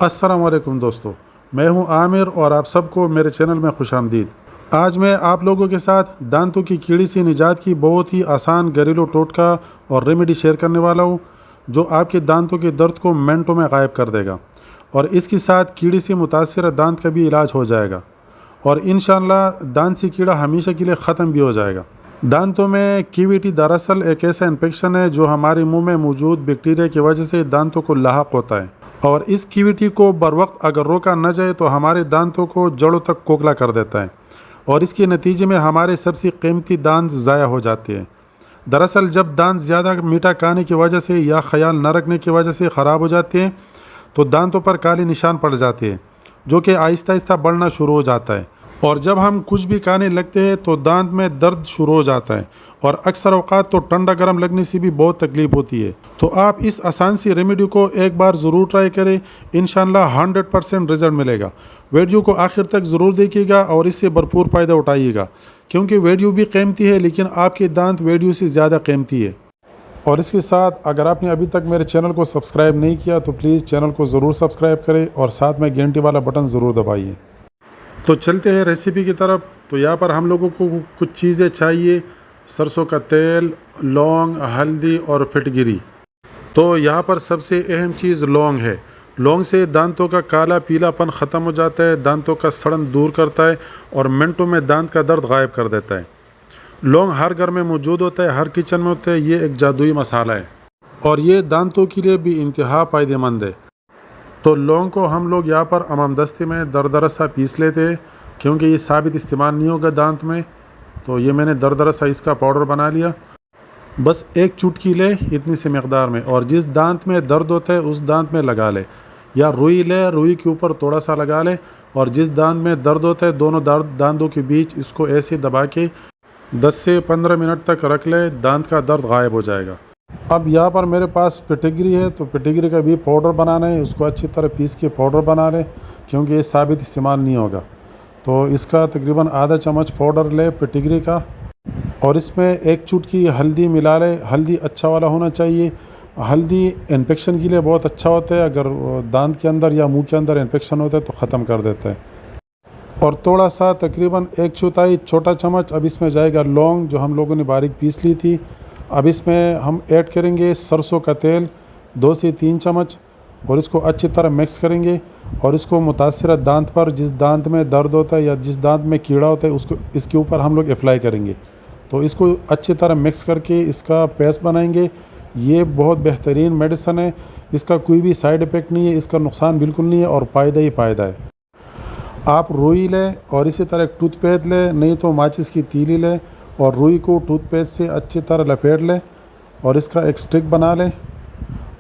अस्सलाम वालेकुम दोस्तों, मैं हूं आमिर और आप सबको मेरे चैनल में खुशामदीद। आज मैं आप लोगों के साथ दांतों की कीड़ी से निजात की बहुत ही आसान घरेलू टोटका और रेमेडी शेयर करने वाला हूं, जो आपके दांतों के दर्द को मिनटों में गायब कर देगा और इसके साथ कीड़ी से मुतासिर दांत का भी इलाज हो जाएगा और इंशाअल्लाह दांत से कीड़ा हमेशा के लिए ख़त्म भी हो जाएगा। दांतों में कैविटी दरअसल एक ऐसा इन्फेक्शन है जो हमारे मुंह में मौजूद बैक्टीरिया की वजह से दांतों को लाहक होता है और इस कैविटी को बर वक्त अगर रोका न जाए तो हमारे दांतों को जड़ों तक खोखला कर देता है और इसके नतीजे में हमारे सबसे कीमती दांत ज़ाया हो जाते हैं। दरअसल जब दांत ज़्यादा मीठा खाने की वजह से या ख्याल न रखने की वजह से ख़राब हो जाते हैं तो दांतों पर काले निशान पड़ जाते हैं, जो कि आहिस्ता आहिस्ता बढ़ना शुरू हो जाता है और जब हम कुछ भी खाने लगते हैं तो दांत में दर्द शुरू हो जाता है और अक्सर औक़ात तो ठंडा गर्म लगने से भी बहुत तकलीफ़ होती है। तो आप इस आसान सी रेमेडी को एक बार ज़रूर ट्राई करें, इंशाअल्लाह 100% रिज़ल्ट मिलेगा। वीडियो को आखिर तक ज़रूर देखिएगा और इससे भरपूर फ़ायदा उठाइएगा, क्योंकि वीडियो भी कीमती है लेकिन आपके दांत वीडियो से ज़्यादा कीमती है। और इसके साथ अगर आपने अभी तक मेरे चैनल को सब्सक्राइब नहीं किया तो प्लीज़ चैनल को ज़रूर सब्सक्राइब करें और साथ में घंटी वाला बटन ज़रूर दबाइए। तो चलते हैं रेसिपी की तरफ। तो यहाँ पर हम लोगों को कुछ चीज़ें चाहिए, सरसों का तेल, लौंग, हल्दी और फिटगिरी। तो यहाँ पर सबसे अहम चीज़ लौंग है। लौंग से दांतों का काला पीलापन ख़त्म हो जाता है, दांतों का सड़न दूर करता है और मिनटों में दांत का दर्द गायब कर देता है। लौंग हर घर में मौजूद होता है, हर किचन में होता है। ये एक जादुई मसाला है और ये दांतों के लिए भी इंतहा फ़ायदेमंद है। तो लौंग को हम लोग यहाँ पर अममदस्ते में दरदरा सा पीस लेते हैं, क्योंकि ये साबित इस्तेमाल नहीं होगा दांत में। तो ये मैंने दरदरा सा इसका पाउडर बना लिया, बस एक चुटकी ले इतनी से मकदार में, और जिस दांत में दर्द होता है उस दांत में लगा ले, या रुई ले, रुई के ऊपर थोड़ा सा लगा ले और जिस दांत में दर्द होता है दोनों दांतों के बीच इसको ऐसे दबा के 10 से 15 मिनट तक रख ले, दांत का दर्द गायब हो जाएगा। अब यहाँ पर मेरे पास पेटिग्री है, तो पेटिग्री का भी पाउडर बनाना है, उसको अच्छी तरह पीस के पाउडर बना लें, क्योंकि ये साबित इस्तेमाल नहीं होगा। तो इसका तकरीबन आधा चम्मच पाउडर ले पेटिग्री का और इसमें एक चुटकी हल्दी मिला ले। हल्दी अच्छा वाला होना चाहिए। हल्दी इन्फेक्शन के लिए बहुत अच्छा होता है, अगर दांत के अंदर या मुंह के अंदर इन्फेक्शन होता है तो ख़त्म कर देता है। और थोड़ा सा तकरीबन 1/4 छोटा चम्मच अब इसमें जाएगा लौंग, जो हम लोगों ने बारीक पीस ली थी। अब इसमें हम ऐड करेंगे सरसों का तेल 2 से 3 चम्मच और इसको अच्छी तरह मिक्स करेंगे और इसको मुतासिर दांत पर, जिस दांत में दर्द होता है या जिस दांत में कीड़ा होता है, उसको इसके ऊपर हम लोग अप्लाई करेंगे। तो इसको अच्छी तरह मिक्स करके इसका पेस्ट बनाएंगे। ये बहुत बेहतरीन मेडिसन है, इसका कोई भी साइड इफ़ेक्ट नहीं है, इसका नुकसान बिल्कुल नहीं है और फ़ायदा ही फ़ायदा है। आप रुई लें और इसी तरह एक टूथपेस्ट लें, नहीं तो माचिस की तीली लें और रुई को टूथपेस्ट से अच्छी तरह लपेट लें और इसका एक स्टिक बना लें।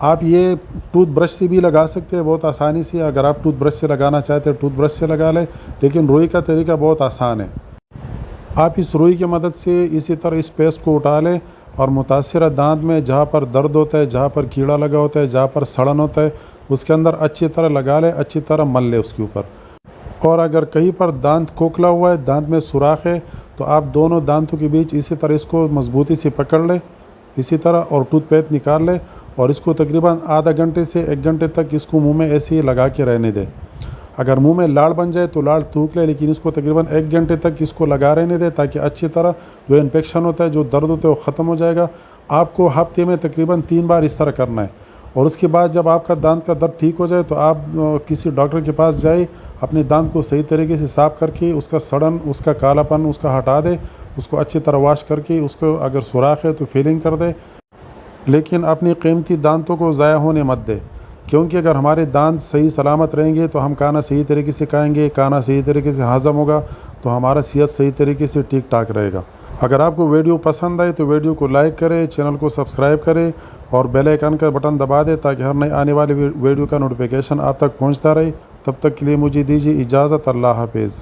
आप ये टूथ ब्रश से भी लगा सकते हैं बहुत आसानी से। अगर आप टूथ ब्रश से लगाना चाहते हैं टूथ ब्रश से लगा लें, लेकिन रुई का तरीका बहुत आसान है। आप इस रुई की मदद से इसी तरह इस पेस्ट को उठा लें और मुतासिर दांत में जहाँ पर दर्द होता है, जहाँ पर कीड़ा लगा होता है, जहाँ पर सड़न होता है, उसके अंदर अच्छी तरह लगा लें, अच्छी तरह मल लें उसके ऊपर। और अगर कहीं पर दांत खोखला हुआ है, दांत में सुराख है, तो आप दोनों दांतों के बीच इसी तरह इसको मजबूती से पकड़ लें इसी तरह और टूथपेस्ट निकाल लें और इसको तकरीबन आधा घंटे से 1 घंटे तक इसको मुंह में ऐसे ही लगा के रहने दें। अगर मुंह में लाड़ बन जाए तो लाड़ थूक ले, लेकिन इसको तकरीबन 1 घंटे तक इसको लगा रहने दें, ताकि अच्छी तरह जो इन्फेक्शन होता है, जो दर्द होता है, वो ख़त्म हो जाएगा। आपको हफ्ते में तकरीबन 3 बार इस तरह करना है और उसके बाद जब आपका दांत का दर्द ठीक हो जाए तो आप किसी डॉक्टर के पास जाए, अपने दांत को सही तरीके से साफ़ करके उसका सड़न, उसका कालापन उसका हटा दे, उसको अच्छी तरह वॉश करके उसको अगर सुराख है तो फिलिंग कर दे। लेकिन अपनी कीमती दांतों को ज़ाया होने मत दे, क्योंकि अगर हमारे दांत सही सलामत रहेंगे तो हम खाना सही तरीके से खाएंगे, खाना सही तरीके से हज़म होगा, तो हमारा सेहत सही तरीके से ठीक ठाक रहेगा। अगर आपको वीडियो पसंद आए तो वीडियो को लाइक करें, चैनल को सब्सक्राइब करें और बेल आइकन का बटन दबा दें, ताकि हर नई आने वाली वीडियो का नोटिफिकेशन आप तक पहुंचता रहे। तब तक के लिए मुझे दीजिए इजाज़त। अल्लाह हाफिज़।